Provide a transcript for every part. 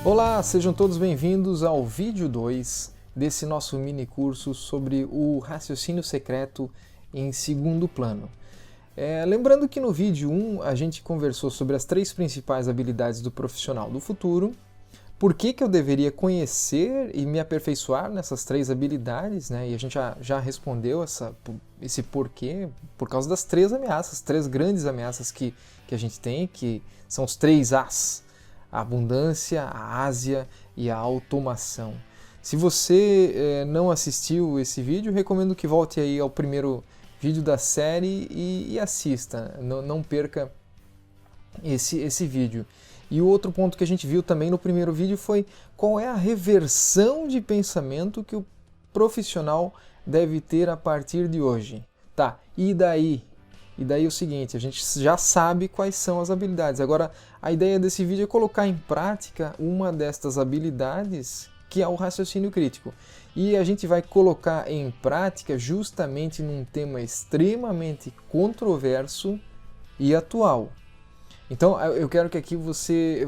Olá, sejam todos bem-vindos ao vídeo 2 desse nosso mini curso sobre o raciocínio secreto em segundo plano. Lembrando que no vídeo 1 a gente conversou sobre as 3 principais habilidades do profissional do futuro, por que eu deveria conhecer e me aperfeiçoar nessas 3 habilidades, né? E a gente já respondeu esse porquê, por causa das 3 ameaças, 3 grandes ameaças que a gente tem, que são os 3 As. A abundância, a ásia e a automação. Se você não assistiu esse vídeo, recomendo que volte aí ao primeiro vídeo da série e assista, não perca esse vídeo. E o outro ponto que a gente viu também no primeiro vídeo foi qual é a reversão de pensamento que o profissional deve ter a partir de hoje. Tá, e daí? E daí é o seguinte, a gente já sabe quais são as habilidades. Agora, a ideia desse vídeo é colocar em prática uma destas habilidades, que é o raciocínio crítico. E a gente vai colocar em prática justamente num tema extremamente controverso e atual. Então, eu quero que aqui você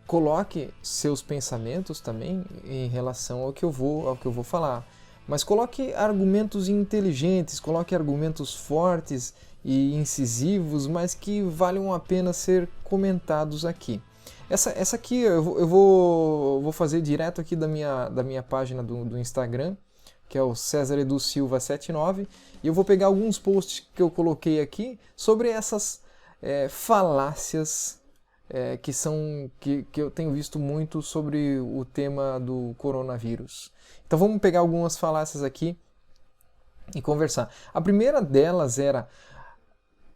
coloque seus pensamentos também em relação ao que eu vou falar. Mas coloque argumentos inteligentes, coloque argumentos fortes e incisivos, mas que valham a pena ser comentados aqui. Essa aqui eu vou fazer direto aqui da minha página do Instagram, que é o César Edu Silva 79, e eu vou pegar alguns posts que eu coloquei aqui sobre essas falácias que eu tenho visto muito sobre o tema do coronavírus. Então vamos pegar algumas falácias aqui e conversar. A primeira delas era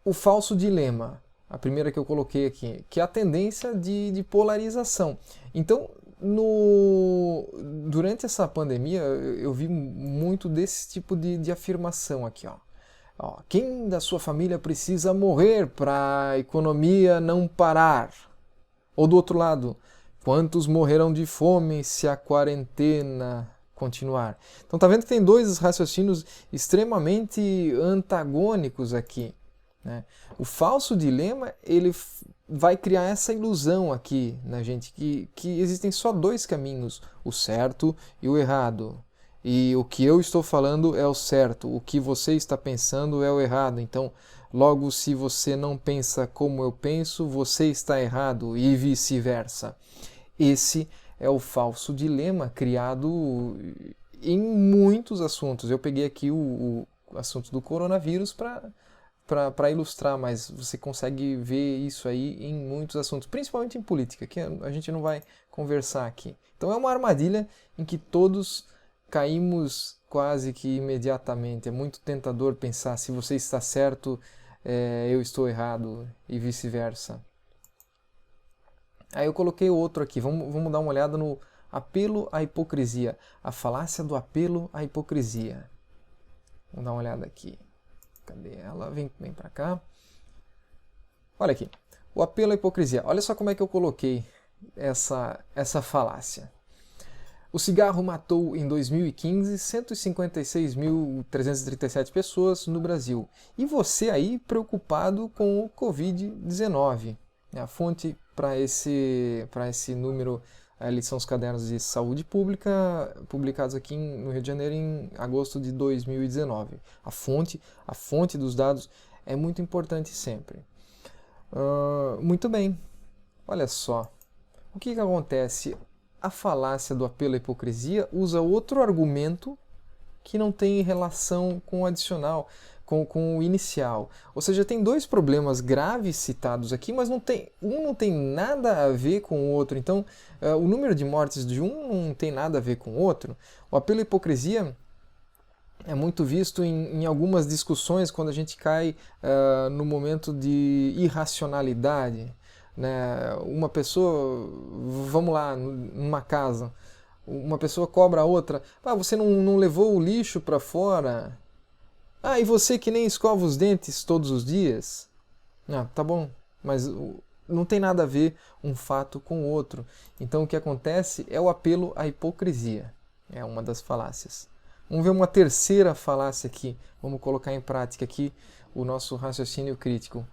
o falso dilema, a primeira que eu coloquei aqui, que é a tendência de polarização. Então, durante essa pandemia, eu vi muito desse tipo de afirmação aqui. Quem da sua família precisa morrer para a economia não parar? Ou do outro lado, quantos morrerão de fome se a quarentena continuar? Então tá vendo que tem 2 raciocínios extremamente antagônicos aqui, né? O falso dilema, ele vai criar essa ilusão aqui na gente, que existem só 2 caminhos, o certo e o errado. E o que eu estou falando é o certo, o que você está pensando é o errado. Então, logo, se você não pensa como eu penso, você está errado e vice-versa. Esse é o falso dilema criado em muitos assuntos. Eu peguei aqui o assunto do coronavírus para ilustrar, mas você consegue ver isso aí em muitos assuntos, principalmente em política, que a gente não vai conversar aqui. Então é uma armadilha em que todos caímos quase que imediatamente. É muito tentador pensar, se você está certo, eu estou errado e vice-versa. Aí eu coloquei outro aqui, vamos dar uma olhada no apelo à hipocrisia, a falácia do apelo à hipocrisia. Vamos dar uma olhada aqui. Cadê ela? Vem para cá. Olha aqui, o apelo à hipocrisia. Olha só como é que eu coloquei essa falácia. O cigarro matou em 2015 156.337 pessoas no Brasil. E você aí preocupado com o Covid-19. A fonte para esse número ali são os cadernos de saúde pública publicados aqui no Rio de Janeiro em agosto de 2019. A fonte dos dados é muito importante sempre. Muito bem, olha só. O que acontece? A falácia do apelo à hipocrisia usa outro argumento que não tem relação com o adicional, com o inicial. Ou seja, tem 2 problemas graves citados aqui, mas um não tem nada a ver com o outro. Então, o número de mortes de um não tem nada a ver com o outro. O apelo à hipocrisia é muito visto em algumas discussões quando a gente cai no momento de irracionalidade. Né? Uma pessoa, vamos lá, numa casa, uma pessoa cobra a outra, você não levou o lixo para fora? E você que nem escova os dentes todos os dias? Tá bom, mas não tem nada a ver um fato com o outro. Então o que acontece é o apelo à hipocrisia, é uma das falácias. Vamos ver uma terceira falácia aqui, vamos colocar em prática aqui o nosso raciocínio crítico.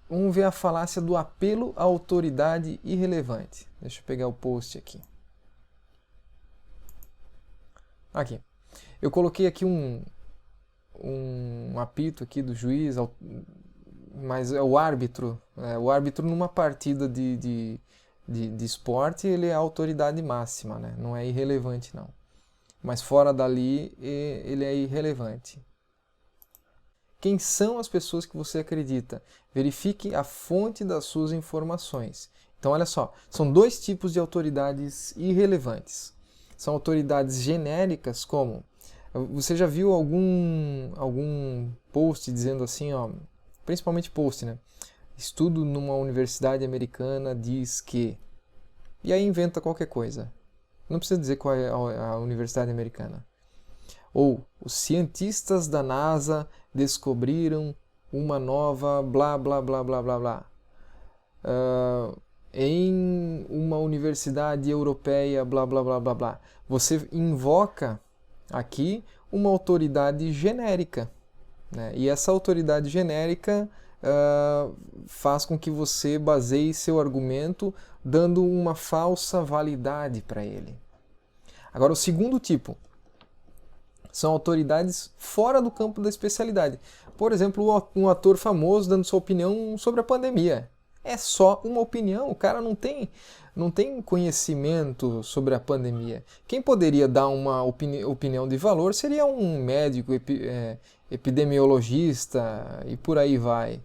Vamos ver a falácia do apelo à autoridade irrelevante. Deixa eu pegar o post aqui. Aqui. Eu coloquei aqui um apito aqui do juiz, mas é o árbitro. O árbitro numa partida de esporte, ele é a autoridade máxima, né? Não é irrelevante, não. Mas fora dali, ele é irrelevante. Quem são as pessoas que você acredita? Verifique a fonte das suas informações. Então, olha só, são dois tipos de autoridades irrelevantes. São autoridades genéricas, como... Você já viu algum post dizendo assim, ó, principalmente post, né? Estudo numa universidade americana diz que... E aí inventa qualquer coisa. Não precisa dizer qual é a universidade americana. Ou, os cientistas da NASA descobriram uma nova blá blá blá blá blá blá. Em uma universidade europeia blá blá blá blá blá. Você invoca aqui uma autoridade genérica, né? E essa autoridade genérica faz com que você baseie seu argumento dando uma falsa validade para ele. Agora, o segundo tipo são autoridades fora do campo da especialidade. Por exemplo, um ator famoso dando sua opinião sobre a pandemia. É só uma opinião, o cara não tem conhecimento sobre a pandemia. Quem poderia dar uma opinião de valor seria um médico, epidemiologista e por aí vai.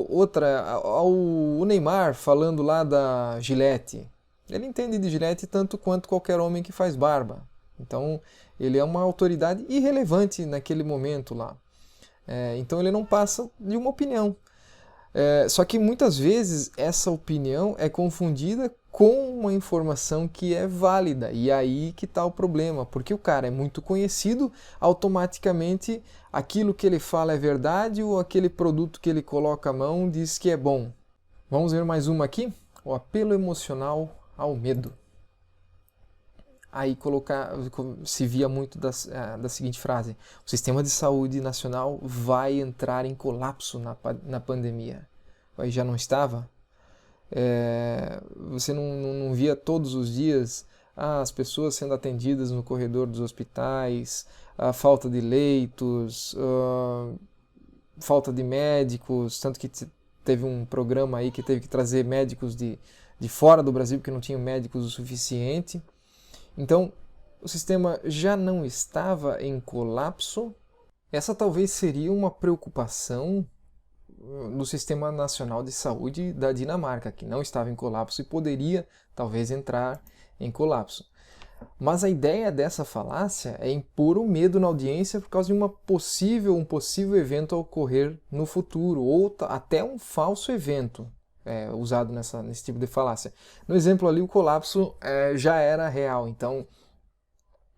O Neymar falando lá da Gillette. Ele entende de Gillette tanto quanto qualquer homem que faz barba. Então, ele é uma autoridade irrelevante naquele momento lá. Então, ele não passa de uma opinião. Só que muitas vezes essa opinião é confundida com uma informação que é válida. E aí que está o problema. Porque o cara é muito conhecido, automaticamente aquilo que ele fala é verdade ou aquele produto que ele coloca a mão diz que é bom. Vamos ver mais uma aqui? O apelo emocional ao medo. Aí se via muito da seguinte frase: o sistema de saúde nacional vai entrar em colapso na pandemia. Aí já não estava? Você não via todos os dias as pessoas sendo atendidas no corredor dos hospitais, a falta de leitos, falta de médicos, tanto que teve um programa aí que teve que trazer médicos de fora do Brasil porque não tinham médicos o suficiente. Então, o sistema já não estava em colapso. Essa talvez seria uma preocupação no Sistema Nacional de Saúde da Dinamarca, que não estava em colapso e poderia talvez entrar em colapso. Mas a ideia dessa falácia é impor o medo na audiência por causa de um possível evento a ocorrer no futuro, ou até um falso evento. Usado nesse tipo de falácia. No exemplo ali, o colapso já era real, então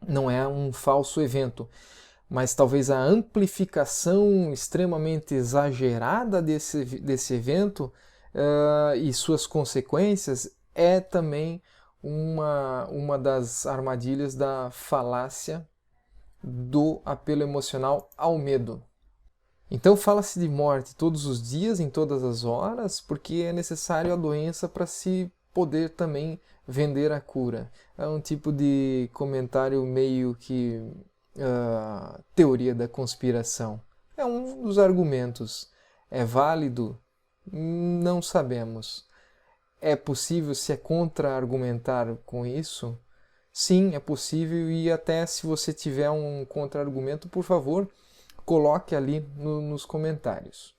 não é um falso evento. Mas talvez a amplificação extremamente exagerada desse evento e suas consequências é também uma das armadilhas da falácia do apelo emocional ao medo. Então fala-se de morte todos os dias, em todas as horas, porque é necessário a doença para se poder também vender a cura. É um tipo de comentário meio que teoria da conspiração. É um dos argumentos. É válido? Não sabemos. É possível se contra-argumentar com isso? Sim, é possível, e até se você tiver um contra-argumento, por favor, coloque ali nos comentários.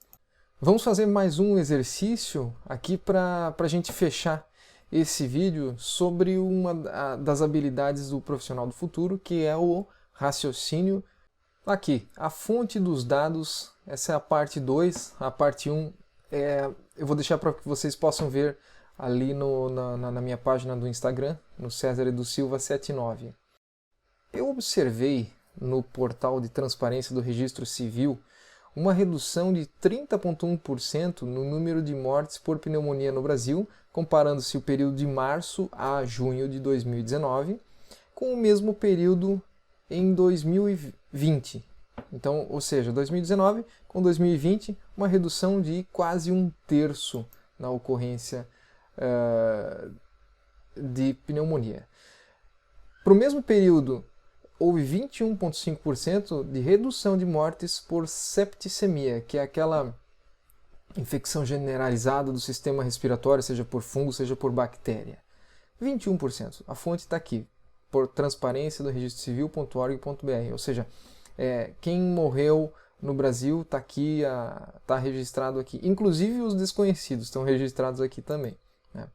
Vamos fazer mais um exercício aqui para a gente fechar esse vídeo sobre uma das habilidades do profissional do futuro, que é o raciocínio. Aqui, a fonte dos dados, essa é a parte 2, a parte 1 eu vou deixar para que vocês possam ver ali na minha página do Instagram, no César Edu Silva 79. Eu observei no portal de transparência do Registro Civil uma redução de 30,1% no número de mortes por pneumonia no Brasil, comparando-se o período de março a junho de 2019 com o mesmo período em 2020. Então, ou seja, 2019 com 2020, uma redução de quase 1/3 na ocorrência de pneumonia. Para o mesmo período, houve 21,5% de redução de mortes por septicemia, que é aquela infecção generalizada do sistema respiratório, seja por fungo, seja por bactéria. 21%. A fonte está aqui, por transparência do registrocivil.org.br, ou seja, quem morreu no Brasil está aqui, está registrado aqui. Inclusive os desconhecidos estão registrados aqui também. Né?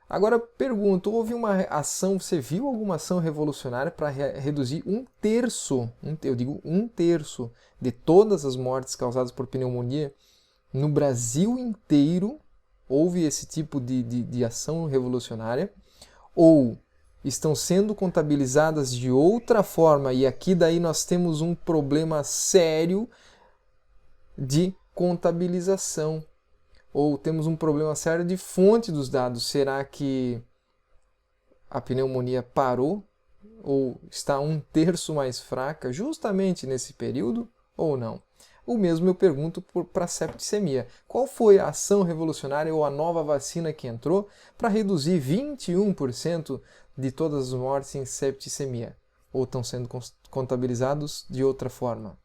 Agora pergunto, houve uma ação, você viu alguma ação revolucionária para reduzir 1/3, eu digo 1/3 de todas as mortes causadas por pneumonia no Brasil inteiro? Houve esse tipo de ação revolucionária? Ou estão sendo contabilizadas de outra forma, e aqui daí nós temos um problema sério de contabilização, ou temos um problema sério de fonte dos dados. Será que a pneumonia parou, ou está 1/3 mais fraca justamente nesse período, ou não? O mesmo eu pergunto para a septicemia. Qual foi a ação revolucionária ou a nova vacina que entrou para reduzir 21% de todas as mortes em septicemia? Ou estão sendo contabilizados de outra forma?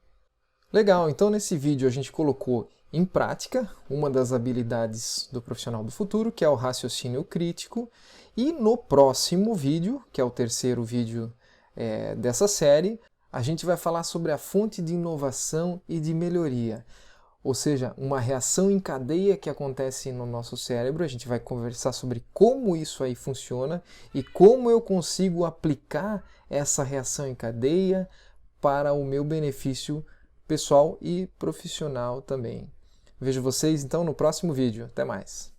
Legal, então nesse vídeo a gente colocou em prática uma das habilidades do profissional do futuro, que é o raciocínio crítico, e no próximo vídeo, que é o terceiro vídeo dessa série, a gente vai falar sobre a fonte de inovação e de melhoria, ou seja, uma reação em cadeia que acontece no nosso cérebro. A gente vai conversar sobre como isso aí funciona e como eu consigo aplicar essa reação em cadeia para o meu benefício pessoal e profissional também. Vejo vocês então no próximo vídeo. Até mais!